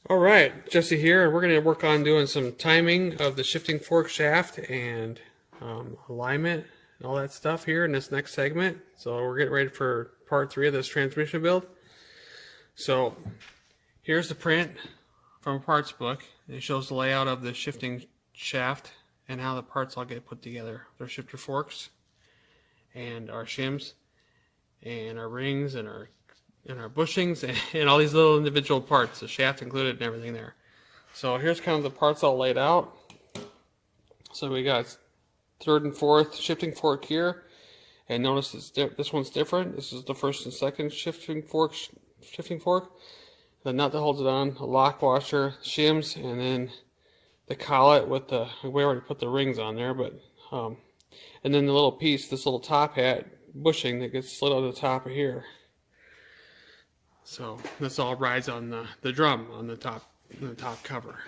Alright, Jesse here. We're going to work on doing some timing of the shifting fork shaft and alignment and all that stuff here in this next segment. So we're getting ready for part 3 of this transmission build. So here's the print from a parts book. It shows the layout of the shifting shaft and how the parts all get put together. Their shifter forks and our shims and our rings and our bushings and all these little individual parts, the shaft included and everything there. So here's kind of the parts all laid out. So we got third and fourth shifting fork here, and notice this one's different. This is the first and second shifting fork. The nut that holds it on, a lock washer, shims, and then the collet with the, we already put the rings on there, but and then the little piece, this little top hat bushing that gets slid on the top of here. So this all rides on the drum on the top cover.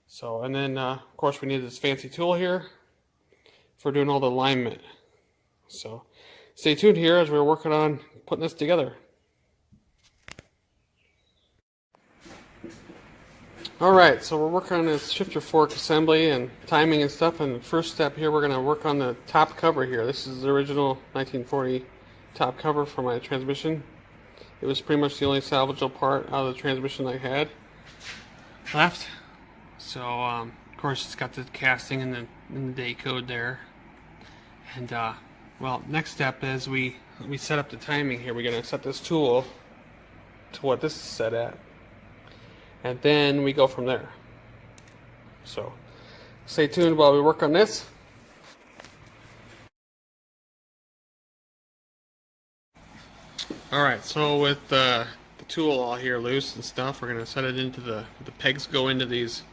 So, and then of course we need this fancy tool here for doing all the alignment. So stay tuned here as we're working on putting this together. Alright, so we're working on this shifter fork assembly and timing and stuff, and the first step here we're going to work on the top cover here. This is the original 1940 top cover for my transmission. It was pretty much the only salvageable part out of the transmission I had left. So, of course, it's got the casting and the date code there. And, well, next step is we set up the timing here. We're going to set this tool to what this is set at. And then we go from there. So, stay tuned while we work on this. Alright, so with the tool all here loose and stuff, we're going to set it into the pegs go into these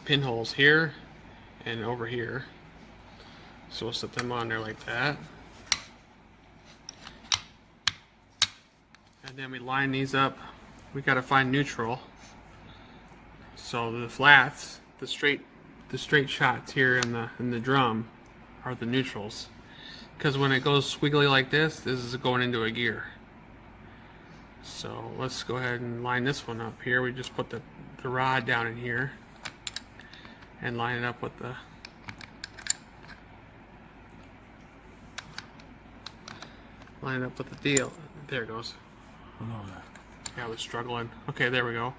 pinholes here and over here. So we'll set them on there like that. And then we line these up. We got to find neutral. So the flats, the straight shots here in the drum are the neutrals. Because when it goes squiggly like this is going into a gear. So let's go ahead and line this one up here. We just put the rod down in here and line it up with the deal. There it goes. Yeah, I was struggling. Okay, there we go.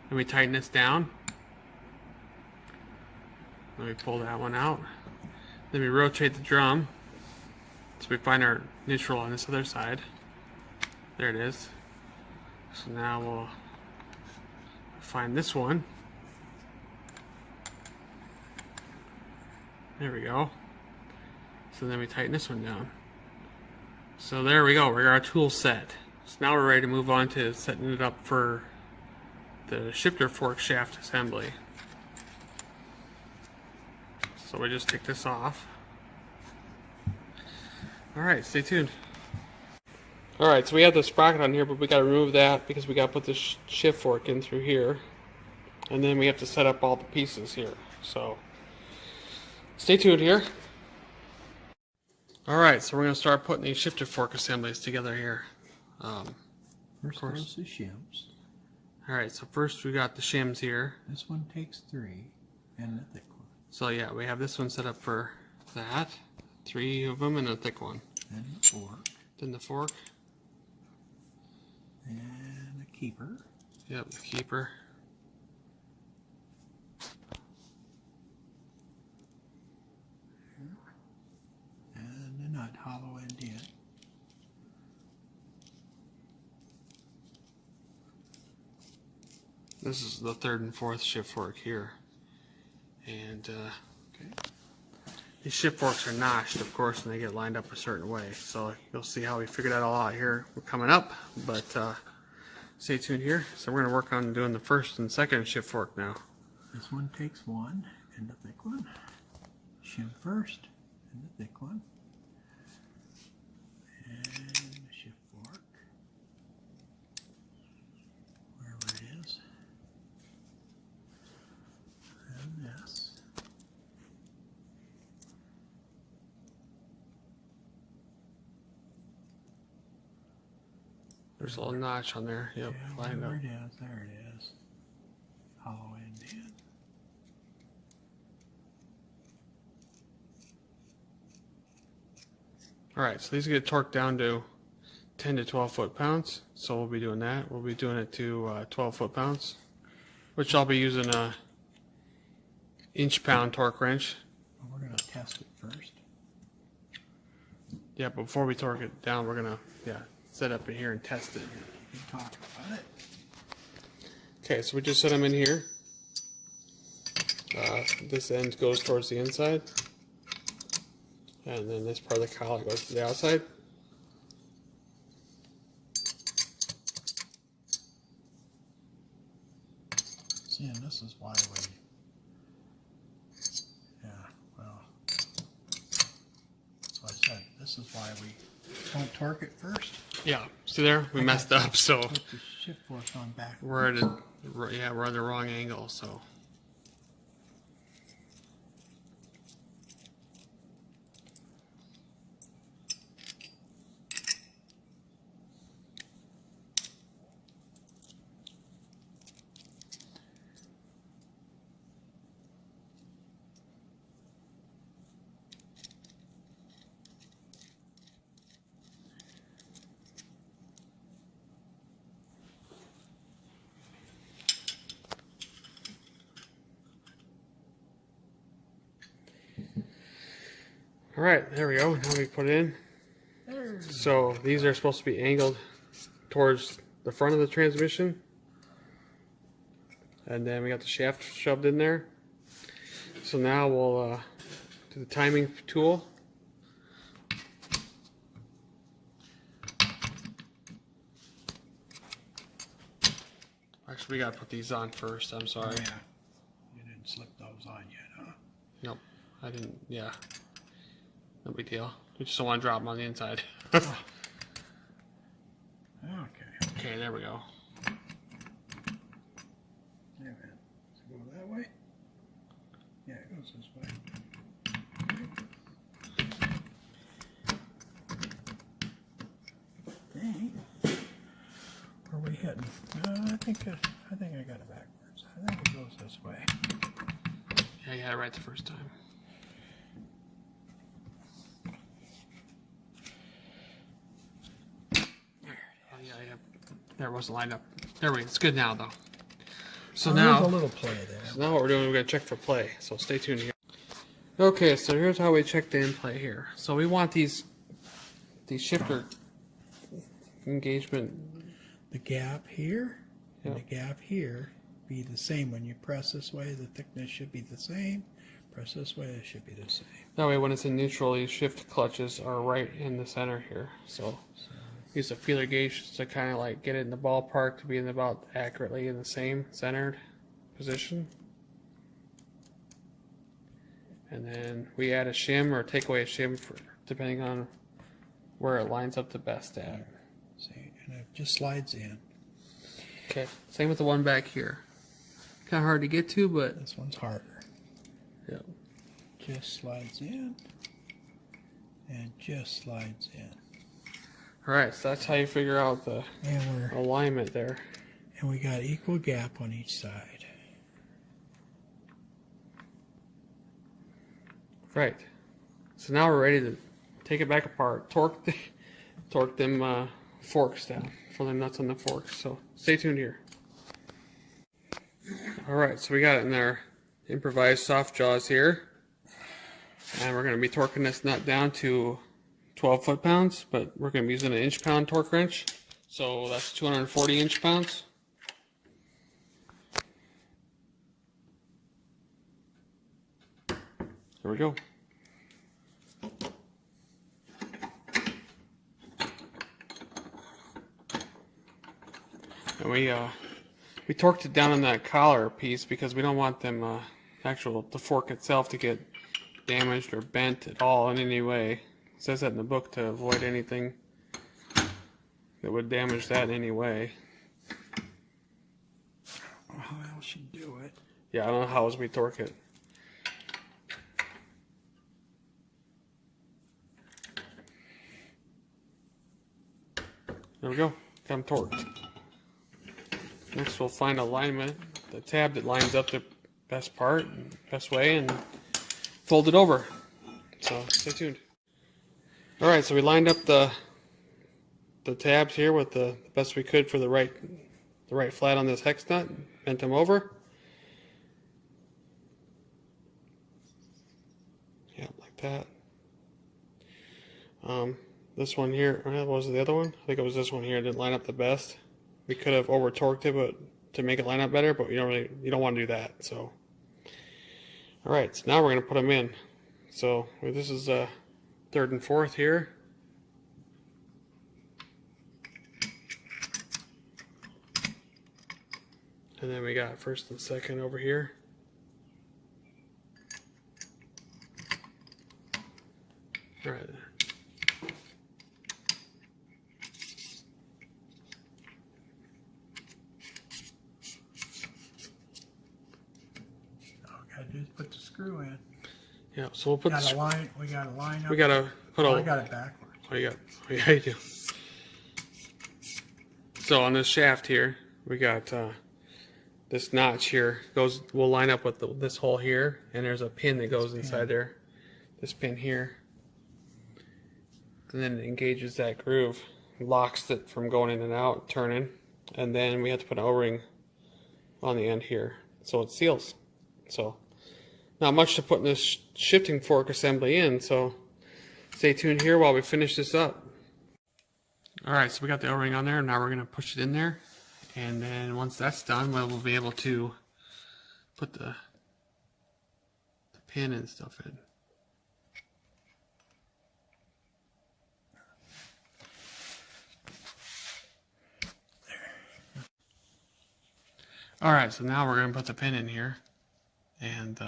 Then we tighten this down. Then we pull that one out. Then we rotate the drum. So we find our neutral on this other side. There it is. So now we'll find this one. There we go. So then we tighten this one down. So there we go. We're our tool set. So now we're ready to move on to setting it up for the shifter fork shaft assembly. So we just take this off. Alright, stay tuned. Alright, so we have the sprocket on here, but we got to remove that because we got to put the shift fork in through here. And then we have to set up all the pieces here. So, stay tuned here. Alright, so we're going to start putting these shifter fork assemblies together here. First goes the shims. Alright, so first we got the shims here. This one takes 3 and the thick one. So yeah, we have this one set up for that. 3 of them and a thick one. Then the fork. Then the fork. And a keeper. Yep, the keeper. And the nut hollow end in. This is the third and fourth shift fork here. And Okay. these shift forks are notched, of course, and they get lined up a certain way. So you'll see how we figured that all out here. We're coming up, but stay tuned here. So we're going to work on doing the first and second shift fork now. This one takes 1 and the thick one. Shim first and the thick one. And the shift fork. Wherever it is. And this. There's a little notch on there. Yep, Yeah, lined up. there it is. There it is. Hollow end in. Alright, so these get torqued down to 10 to 12 foot-pounds. So we'll be doing that. We'll be doing it to 12 foot-pounds, which I'll be using a inch-pound torque wrench. Well, we're going to test it first. Yeah, but before we torque it down, we're going to set up in here and test it. We can talk about it. Okay, so we just set them in here. This end goes towards the inside. And then this part of the collar goes to the outside. See, and this is why we, well, that's what I said. This is why we don't torque it first. Yeah, see there? We messed up, so Put the shift force on back. we're at we're at the wrong angle, so. All right, there we go. Now we put it in. So these are supposed to be angled towards the front of the transmission. And then we got the shaft shoved in there. So now we'll do the timing tool. Actually, we gotta put these on first. I'm sorry. Oh, yeah. You didn't slip those on yet, huh? Nope, I didn't. Yeah, no big deal. We just don't want to drop them on the inside. Okay. Okay, there we go. Yeah, man. Does it go that way? Yeah, it goes this way. Dang. Where are we heading? I think I got it backwards. I think it goes this way. Yeah, you had it right the first time. Oh yeah, yeah. There, it wasn't lined up. There we go. It's good now though. So now, there's a little play there. so now what we're doing, we're gonna check for play. So stay tuned here. Okay, so here's how we check the in play here. So we want these shifter engagement. The gap here and Yep. the gap here be the same. When you press this way, the thickness should be the same. Press this way, it should be the same. That way when it's in neutral, these shift clutches are right in the center here. So use a feeler gauge to kind of like get it in the ballpark to be in about accurately in the same centered position. And then we add a shim or take away a shim for, depending on where it lines up the best at. See, and it just slides in. Okay, same with the one back here. Kind of hard to get to, but This one's harder. yep. Just slides in and just slides in. All right, so that's how you figure out the And alignment there. we got equal gap on each side. Right. So now we're ready to take it back apart, torque them forks down for the nuts on the forks. So stay tuned here. All right, so we got it in our improvised soft jaws here, and we're going to be torquing this nut down to 12 foot-pounds, but we're going to be using an inch-pound torque wrench. So that's 240 inch-pounds. There we go. And we torqued it down on that collar piece because we don't want them the fork itself to get damaged or bent at all in any way. It says that in the book to avoid anything that would damage that in any way. How else you do it? Yeah, I don't know how else we torque it. There we go. Got them torqued. Next we'll find alignment, the tab that lines up the best part, best way, and fold it over. So stay tuned. Alright, so we lined up the tabs here with the best we could for the right flat on this hex nut, bent them over. Yeah, like that. This one here, what was it, the other one? I think it was this one here, didn't line up the best. We could have over torqued it, but to make it line up better, but you don't want to do that. So, all right, so now we're going to put them in. So this is third and fourth here. And then we got first and second over here. All right. Just put the screw in. Yeah, so we'll put we gotta line up. We gotta put I got it backwards. Oh, you got. Oh, yeah, you do. So on this shaft here, we got this notch here goes. We'll line up with this hole here, and there's a pin that goes inside there. This pin here, and then it engages that groove, locks it from going in and out, turning, and then we have to put an O-ring on the end here, so it seals. So. Not much to put in this shifting fork assembly in, so stay tuned here while we finish this up. Alright, so we got the O-ring on there, now we're going to push it in there, and then once that's done, we'll be able to put the pin and stuff in. Alright, so now we're going to put the pin in here, and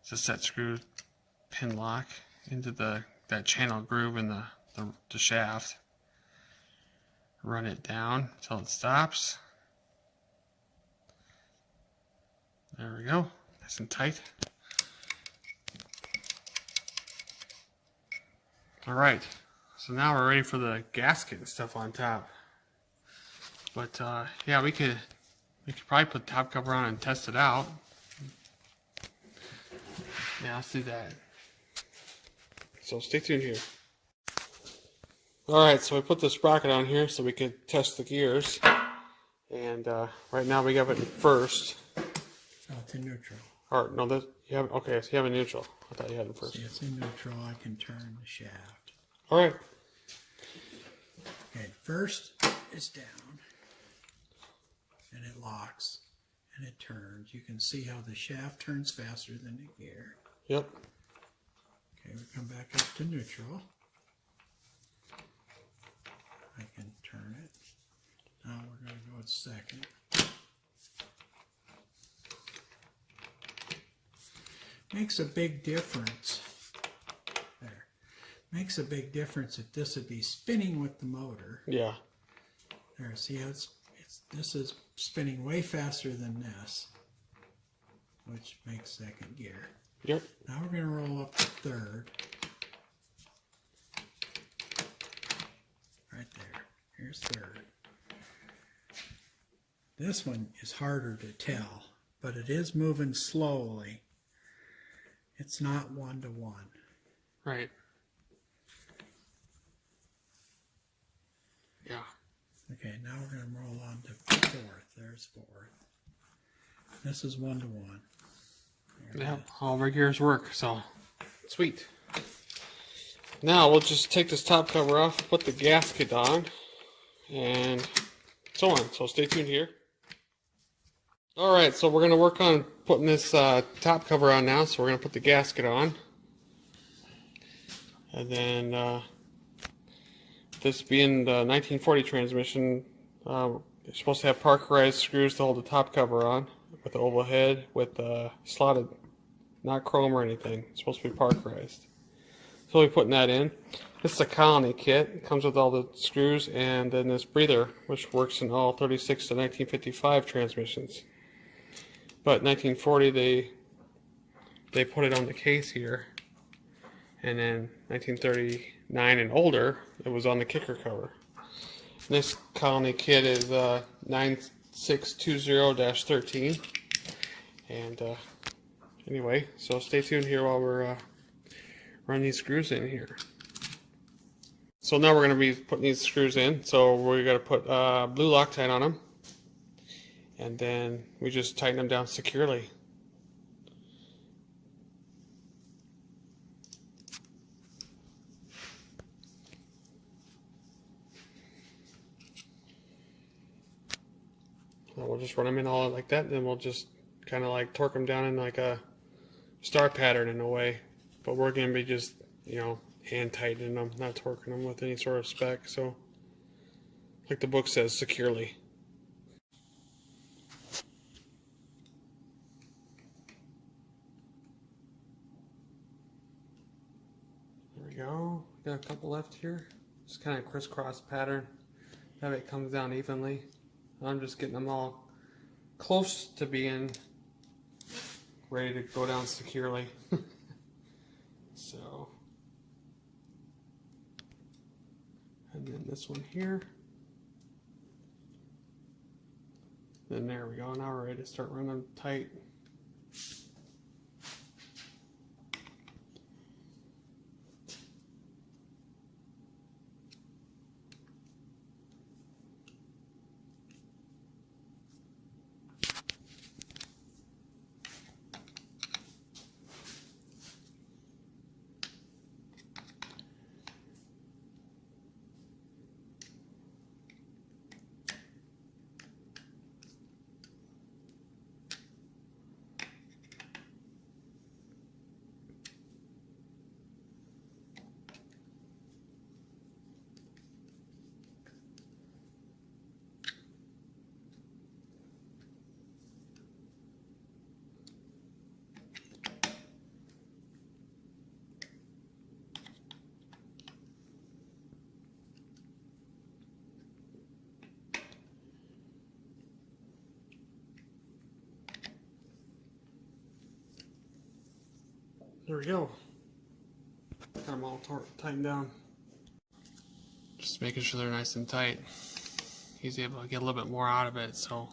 just set screw pin lock into that channel groove in the shaft. Run it down until it stops. There we go, nice and tight. Alright, so now we're ready for the gasket and stuff on top. But yeah, we could probably put the top cover on and test it out. Yeah, let's do that. So stay tuned here. Alright, so we put the sprocket on here so we could test the gears. And right now we have it in first. Oh, it's in neutral. Or no, you have, okay, so you have it in neutral. I thought you had it in first. See, it's in neutral. I can turn the shaft. Alright. Okay, first is down. And it locks. And it turns. You can see how the shaft turns faster than the gear. Yep. Okay, we come back up to neutral. I can turn it. Now we're going to go to second. Makes a big difference. There. Makes a big difference if this would be spinning with the motor. Yeah. There, see how this is spinning way faster than this, which makes second gear. Yep. Now we're going to roll up to third. Right there. Here's third. This one is harder to tell, but it is moving slowly. It's not 1 to 1. Right. Yeah. Okay, now we're going to roll on to fourth. There's fourth. This is 1 to 1. Yeah, all of our gears work, so sweet. Now we'll just take this top cover off, put the gasket on, and so on. So stay tuned here. Alright, so we're going to work on putting this top cover on now, so we're going to put the gasket on. And then, this being the 1940 transmission, you're supposed to have parkerized screws to hold the top cover on, with the oval head, with slotted, not chrome or anything. It's supposed to be parkerized. So we'll be putting that in. This is a colony kit. It comes with all the screws and then this breather, which works in all 36 to 1955 transmissions. But 1940 they put it on the case here, and then 1939 and older it was on the kicker cover. And colony kit is 9620-13. And anyway, so stay tuned here while we're running these screws in here. So now we're going to be putting these screws in. So we're going to put blue Loctite on them. And then we just tighten them down securely. And we'll just run them in all like that, and then we'll just kind of like torque them down in like a star pattern in a way. But we're going to be just, you know, hand tightening them, not torquing them with any sort of spec. So, like the book says, securely. There we go. Got a couple left here. Just kind of crisscross pattern. That way it comes down evenly. I'm just getting them all close to being ready to go down securely. So, and then this one here. Then there we go. Now we're ready to start running them tight. There we go. Got them all tightened down. Just making sure they're nice and tight. He's able to get a little bit more out of it, so.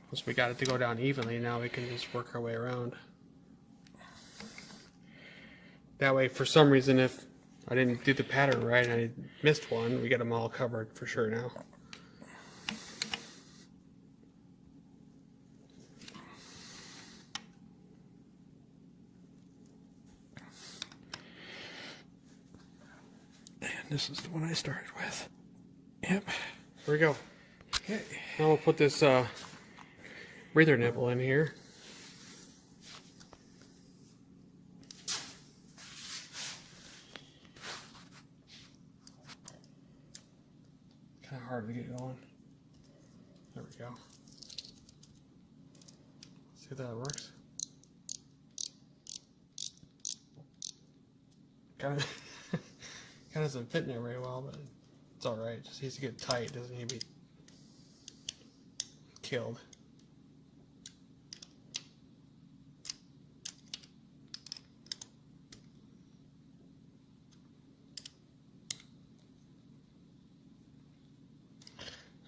Once we got it to go down evenly, now we can just work our way around. That way, for some reason, if I didn't do the pattern right and I missed one, we get them all covered for sure now. This is the one I started with. Yep. There we go. Okay. Now we'll put this breather nipple in here. Kind of hard to get going. There we go. See if that works. Kind of. Kind of doesn't fit in there very well, but it's alright. Just needs to get tight, doesn't need to be killed.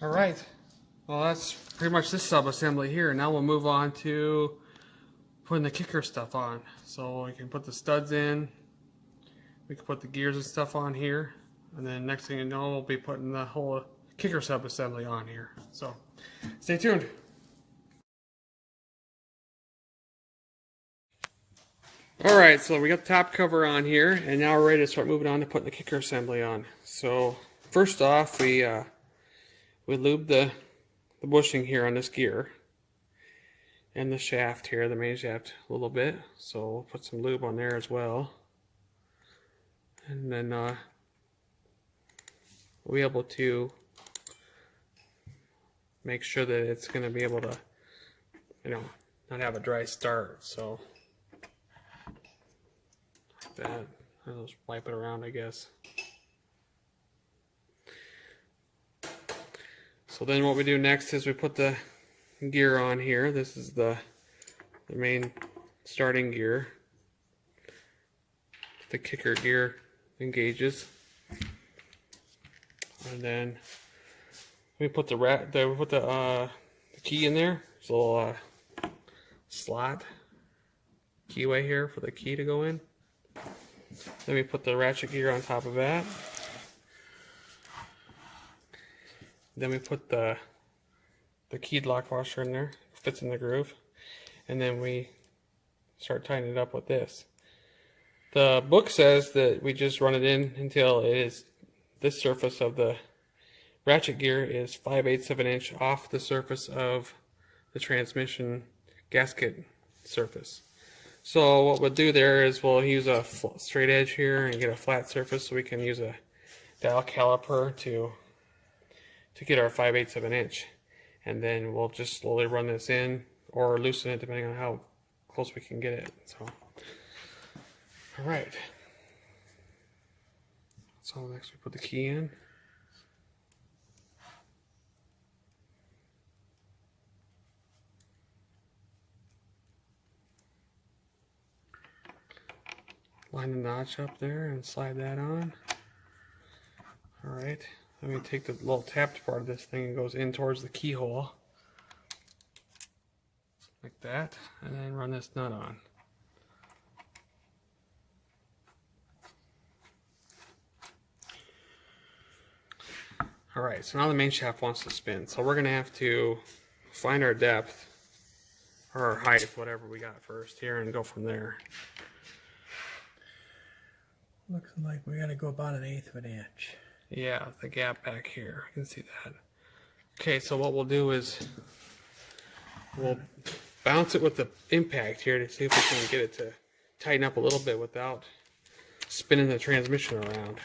Alright, well that's pretty much this sub-assembly here. Now we'll move on to putting the kicker stuff on. So we can put the studs in. We can put the gears and stuff on here, and then next thing you know, we'll be putting the whole kicker sub-assembly on here. So, stay tuned. Alright, so we got the top cover on here, and now we're ready to start moving on to putting the kicker assembly on. So, first off, we lube the bushing here on this gear, and the shaft here, the main shaft, a little bit. So, we'll put some lube on there as well. And then we'll be able to make sure that it's going to be able to, you know, not have a dry start. So like that. I'll just wipe it around, I guess. So then what we do next is we put the gear on here. This is the main starting gear. The kicker gear engages. And then we put the key in there. There's a little slot keyway here for the key to go in. Then we put the ratchet gear on top of that. Then we put the keyed lock washer in there, fits in the groove, and then we start tightening it up with this. The book says that we just run it in until it is this surface of the ratchet gear is 5/8 of an inch off the surface of the transmission gasket surface. So what we'll do there is we'll use a straight edge here and get a flat surface, so we can use a dial caliper to get our 5/8 of an inch. And then we'll just slowly run this in or loosen it depending on how close we can get it. So, all right. So next we put the key in. Line the notch up there and slide that on. All right. Let me take the little tapped part of this thing and goes in towards the keyhole. Like that. And then run this nut on. Alright, so now the main shaft wants to spin. So we're going to have to find our depth, or our height, whatever we got first here, and go from there. Looks like we got to go about 1/8 of an inch. Yeah, the gap back here. I can see that. Okay, so what we'll do is we'll bounce it with the impact here to see if we can get it to tighten up a little bit without spinning the transmission around.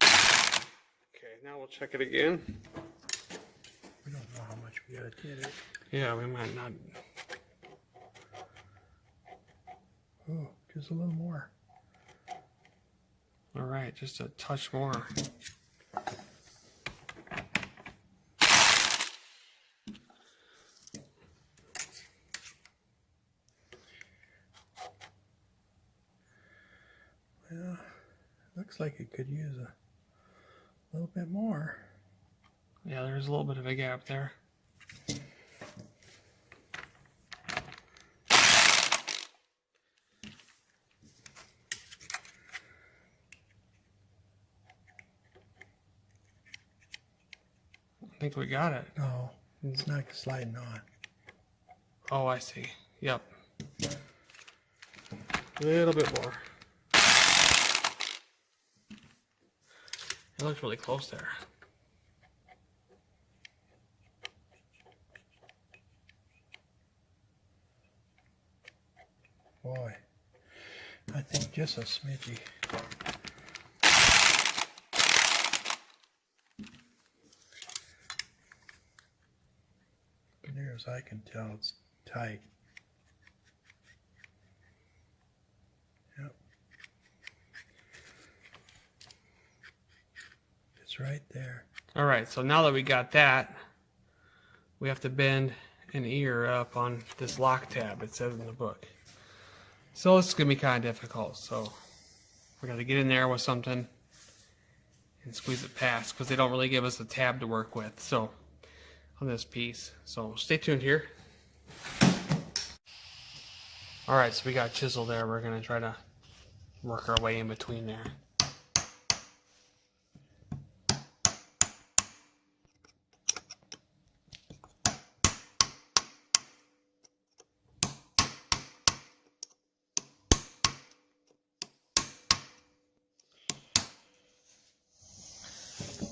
Okay, now we'll check it again. We don't know how much we got to get it. Yeah, we might not. Oh, just a little more. All right, just a touch more. Well, looks like it could use a little bit more. Yeah, there's a little bit of a gap there. I think we got it. No, it's not sliding on. Oh, I see. Yep. A little bit more. It looks really close there. Boy, I think just a smidgy. Near as I can tell, it's tight. Yep. It's right there. All right, so now that we got that, we have to bend an ear up on this lock tab, it says in the book. So this is going to be kind of difficult. So we got to get in there with something and squeeze it past, because they don't really give us a tab to work with. So on this piece. So stay tuned here. All right, so we got chisel there. We're going to try to work our way in between there.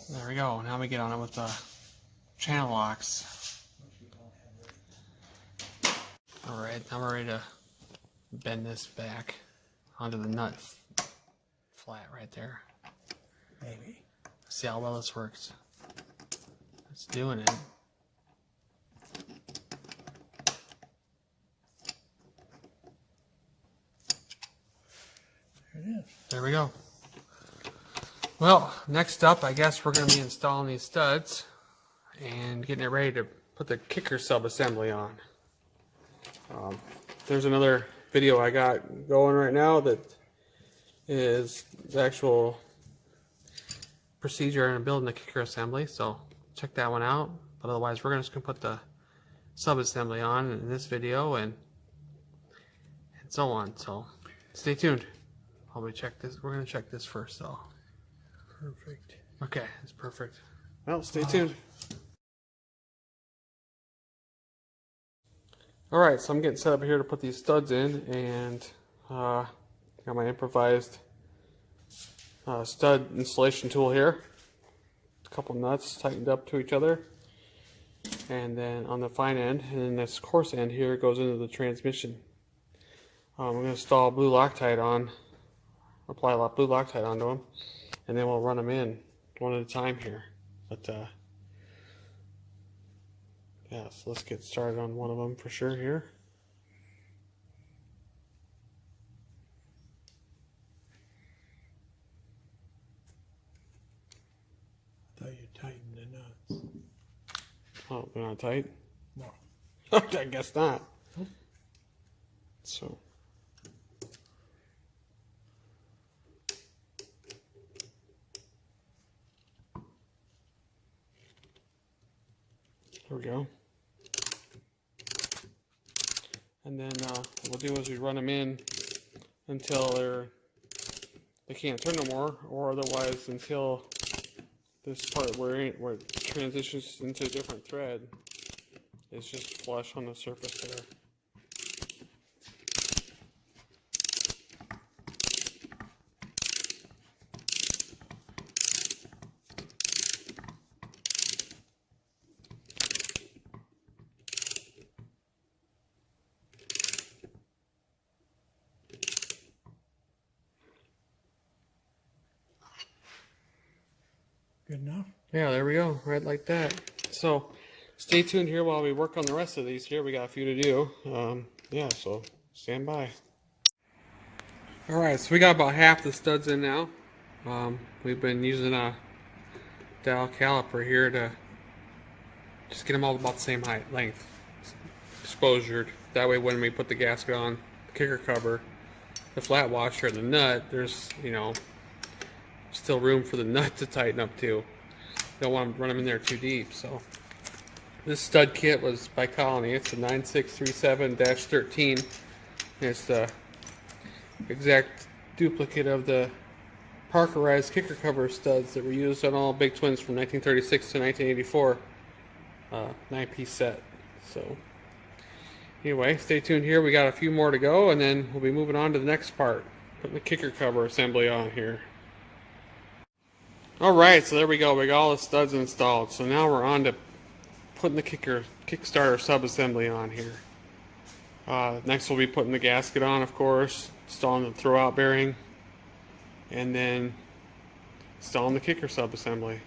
There we go. Now we get on it with the channel locks. Alright, now we're ready to bend this back onto the nut flat right there. Maybe. See how well this works. It's doing it. There it is. There we go. Well, next up, I guess we're going to be installing these studs and getting it ready to put the kicker sub-assembly on. There's another video I got going right now that is the actual procedure in building the kicker assembly, so check that one out. But otherwise, we're just gonna put the sub assembly on in this video and so on. So stay tuned. We're gonna check this first though. Perfect. Okay, that's perfect. Well, stay tuned. All right, so I'm getting set up here to put these studs in, and got my improvised stud installation tool here. A couple nuts tightened up to each other, and then on the fine end, and then this coarse end here goes into the transmission. I'm going to install blue Loctite on, apply a lot blue Loctite onto them, and then we'll run them in one at a time here. But yeah, so let's get started on one of them for sure here. I thought you tightened the nuts. Oh, they're not tight? No. I guess not. So. There we go. And then what we'll do is we run them in until they can't turn no more, or otherwise until this part where it transitions into a different thread is just flush on the surface there. Good enough? Yeah, there we go, right like that. So stay tuned here while we work on the rest of these here. We got a few to do. Yeah, so stand by. All right, so we got about half the studs in now. We've been using a dowel caliper here to just get them all about the same height, length, exposured. That way when we put the gasket on the kicker cover, the flat washer, and the nut, there's, you know, still room for the nut to tighten up too. Don't want to run them in there too deep. So this stud kit was by Colony. It's a 9637-13. It's the exact duplicate of the Parkerized kicker cover studs that were used on all Big Twins from 1936 to 1984. 9-piece set. So anyway, stay tuned here. We got a few more to go, and then we'll be moving on to the next part, putting the kicker cover assembly on here. Alright, so there we go. We got all the studs installed. So now we're on to putting the Kickstarter sub-assembly on here. Next we'll be putting the gasket on, of course, installing the throwout bearing, and then installing the kicker sub-assembly.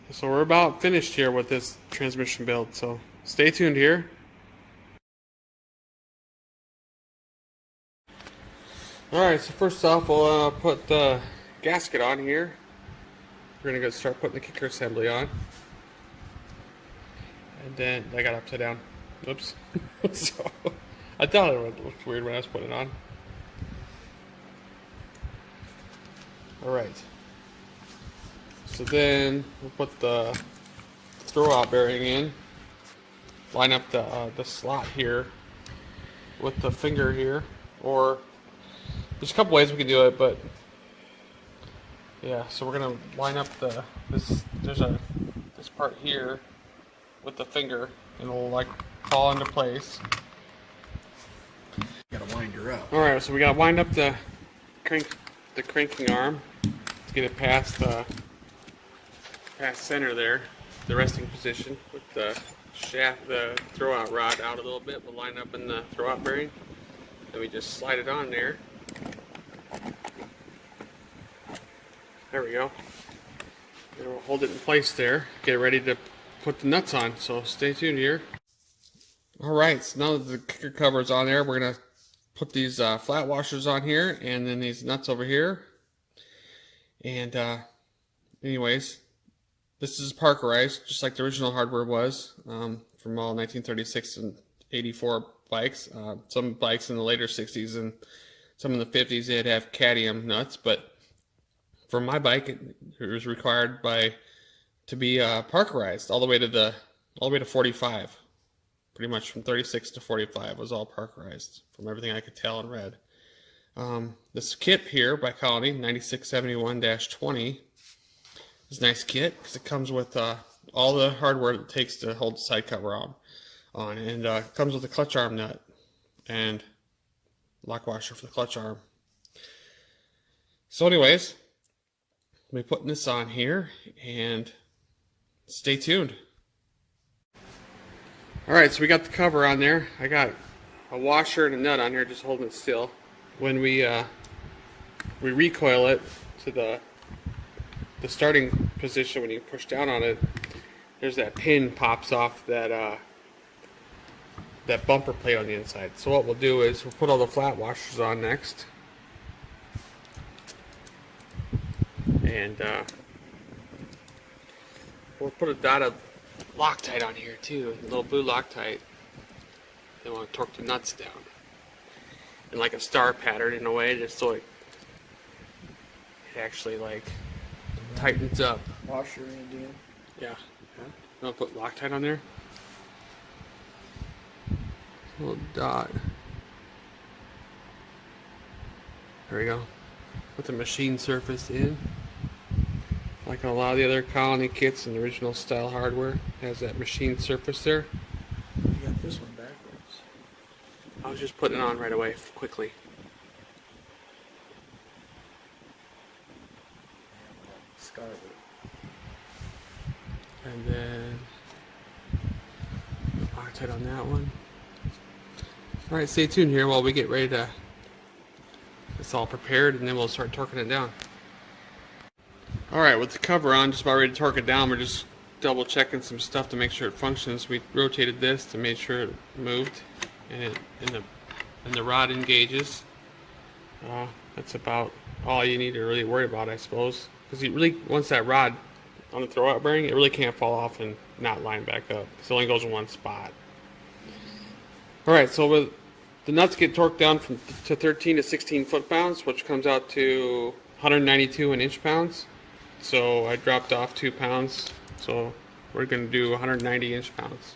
So we're about finished here with this transmission build, so stay tuned here. Alright, so first off we'll put the gasket on here. We're going to go start putting the kicker assembly on. And then, I got upside down. Oops. So, I thought it looked weird when I was putting it on. Alright. So then, we'll put the throwout bearing in. Line up the slot here with the finger here. Or, there's a couple ways we can do it, but yeah, so we're gonna line up this part here with the finger, and it'll like fall into place. Gotta wind her up. All right, so we gotta wind up the cranking arm to get it past center there, the resting position with the shaft, the throwout rod out a little bit. We'll line up in the throwout bearing. Then we just slide it on there. There we go. And we'll hold it in place there. Get ready to put the nuts on. So stay tuned here. Alright, so now that the kicker cover is on there, we're going to put these flat washers on here and then these nuts over here. And anyways, this is Parkerized, just like the original hardware was from all 1936 and 84 bikes. Some bikes in the later 60s and some in the 50s, they'd have cadmium nuts, but for my bike, it was required to be parkerized all the way to 45. Pretty much from 36 to 45 was all parkerized, from everything I could tell and read. This kit here by Colony 9671-20 is a nice kit because it comes with all the hardware it takes to hold the side cover on, and it comes with a clutch arm nut and lock washer for the clutch arm. So anyways, I'll be putting this on here, and stay tuned. Alright, so we got the cover on there. I got a washer and a nut on here just holding it still. When we recoil it to the starting position, when you push down on it, there's that pin pops off that bumper plate on the inside. So what we'll do is we'll put all the flat washers on next. And we'll put a dot of Loctite on here too, a little blue Loctite. They want to torque the nuts down. And like a star pattern in a way, just so it actually like tightens up. Washer Indian. Yeah. I'll put Loctite on there. Little dot. There we go. Put the machine surface in. Like a lot of the other Colony kits and original style hardware, has that machine surface there. You got this one backwards. I was just putting it on right away, quickly. Scarlet. And then Loctite on that one. Alright, stay tuned here while we get ready to, it's all prepared, and then we'll start torquing it down. Alright, with the cover on, just about ready to torque it down. We're just double checking some stuff to make sure it functions. We rotated this to make sure it moved and the rod engages. That's about all you need to really worry about, I suppose. Because you really, once that rod on the throwout bearing, it really can't fall off and not line back up, because it only goes in one spot. Alright, so with the nuts get torqued down to 13 to 16 foot-pounds, which comes out to 192 in inch-pounds. So I dropped off 2 pounds, so we're going to do 190 inch-pounds.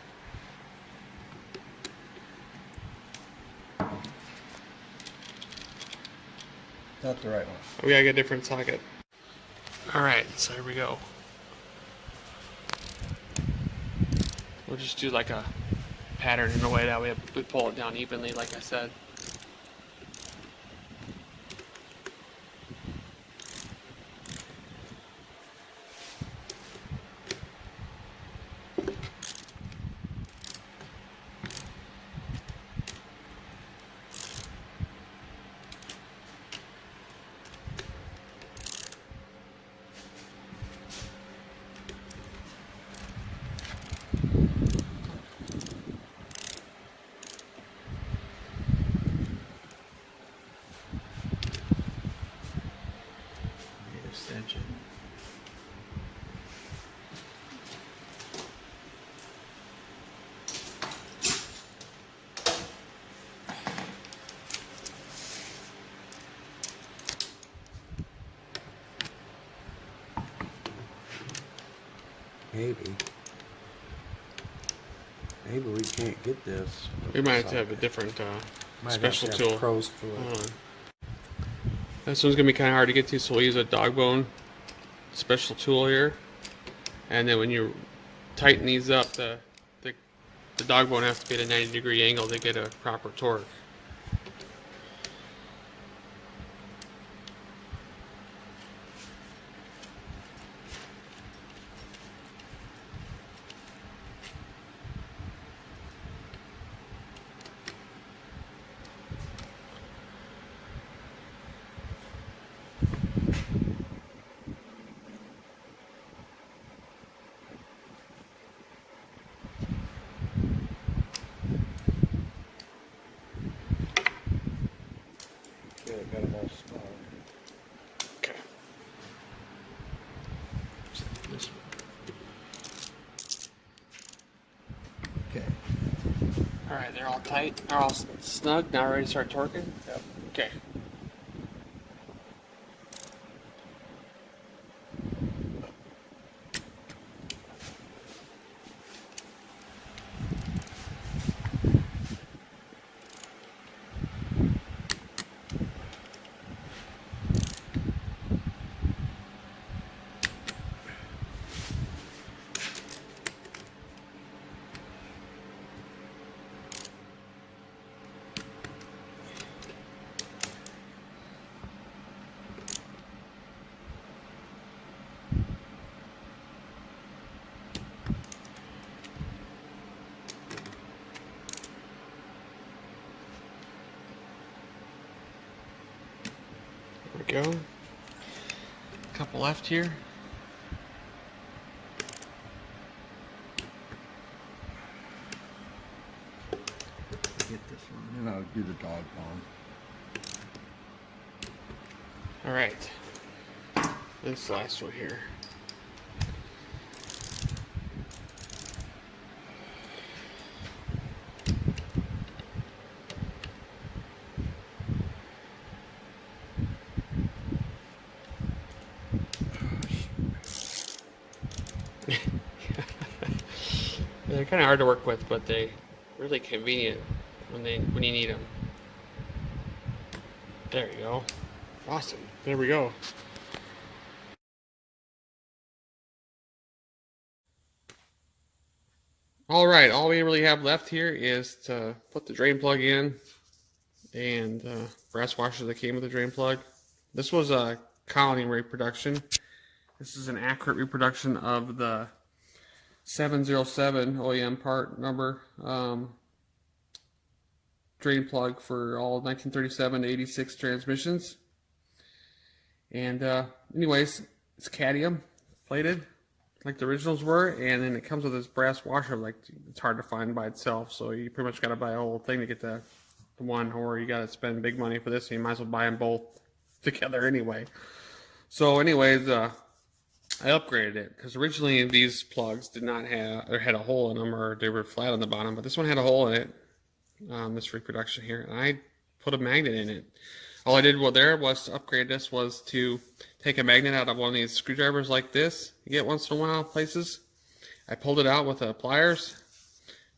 Not the right one. We gotta get a different socket. Alright, so here we go. We'll just do like a pattern in a way that we pull it down evenly, like I said. Extension. Maybe we can't get this. We might have to have a different special tool. Pros for it. Hold on. This one's gonna be kind of hard to get to, so we'll use a dog bone special tool here. And then when you tighten these up, the dog bone has to be at a 90-degree angle to get a proper torque. Yeah, got them all small. Okay. This one. Okay. All right, they're all tight. They're all snug. Now ready to start torquing? Yep. Okay. There we go. A couple left here. Get this one, and I'll do the dog bone. All right. This last one here. They're kind of hard to work with, but they really convenient when you need them. There you go. Awesome. There we go. All right, all we really have left here is to put the drain plug in and brass washer that came with the drain plug. This was a colony reproduction. This is an accurate reproduction of the 707 OEM part number drain plug for all 1937 to 86 transmissions. And anyways, it's cadmium plated like the originals were, and then it comes with this brass washer. Like, it's hard to find by itself, so you pretty much got to buy a whole thing to get the one, or you got to spend big money for this, and you might as well buy them both together anyway. So anyways, I upgraded it because originally these plugs did not have, or had a hole in them, or they were flat on the bottom, but this one had a hole in it, this reproduction here, and I put a magnet in it. All I did was to upgrade this was to take a magnet out of one of these screwdrivers like this you get once in a while places. I pulled it out with pliers,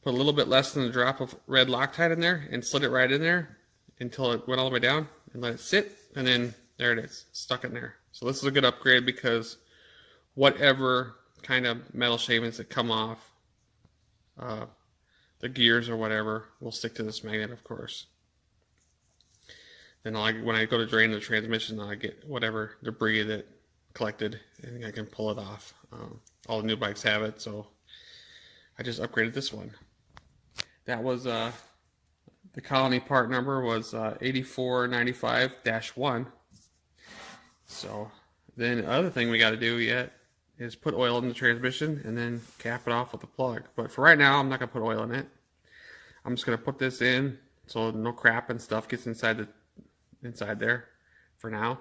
put a little bit less than a drop of red Loctite in there, and slid it right in there until it went all the way down, and let it sit, and then there it is, stuck in there. So this is a good upgrade because whatever kind of metal shavings that come off the gears or whatever will stick to this magnet, of course. Then when I go to drain the transmission, I get whatever debris that collected, and I can pull it off. All the new bikes have it, so I just upgraded this one. That was the colony part number was 8495-1. So then the other thing we got to do yet is put oil in the transmission and then cap it off with a plug. But for right now, I'm not gonna put oil in it. I'm just gonna put this in so no crap and stuff gets inside there for now.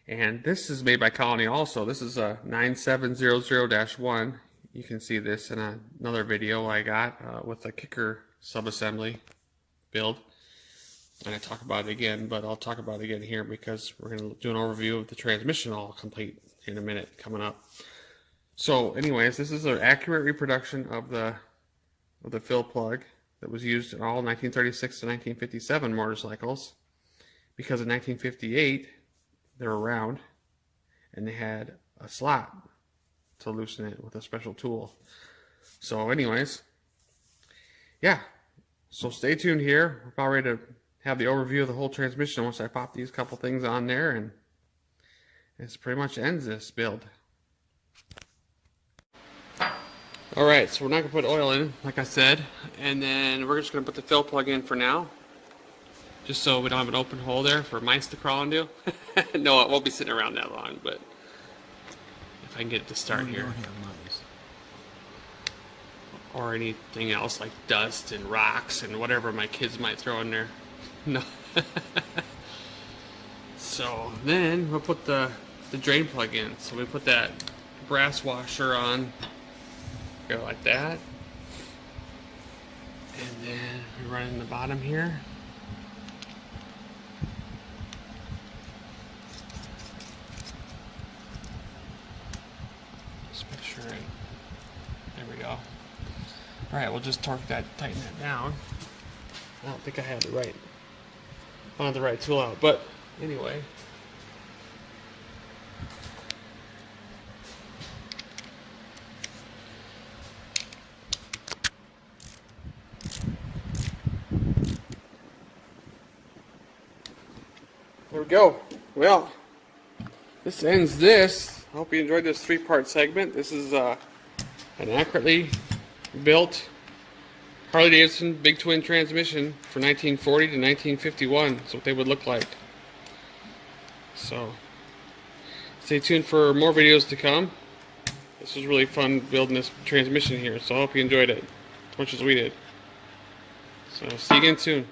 And this is made by Colony also. This is a 9700-1. You can see this in another video I got with the kicker subassembly build. And I talk about it again, but I'll talk about it again here because we're going to do an overview of the transmission all complete in a minute coming up. So anyways, this is an accurate reproduction of the fill plug that was used in all 1936 to 1957 motorcycles, because in 1958 they were round and they had a slot to loosen it with a special tool. So anyways, yeah, so stay tuned here. We're about ready to have the overview of the whole transmission once I pop these couple things on there, and this pretty much ends this build. Alright, so we're not going to put oil in, like I said, and then we're just going to put the fill plug in for now, just so we don't have an open hole there for mice to crawl into. No, it won't be sitting around that long, but if I can get it to start here. Don't have mice. Or anything else like dust and rocks and whatever my kids might throw in there. No. So then we'll put the drain plug in. So we put that brass washer on. Go like that. And then we run in the bottom here. Just make sure there we go. Alright, we'll just tighten that down. I don't think I have the right, I don't have the right tool out, but anyway. There we go. Well, this ends this. I hope you enjoyed this 3-part segment. This is an accurately built Harley Davidson big twin transmission for 1940 to 1951. That's what they would look like. So stay tuned for more videos to come. This was really fun building this transmission here, so I hope you enjoyed it as much as we did. So see you again soon.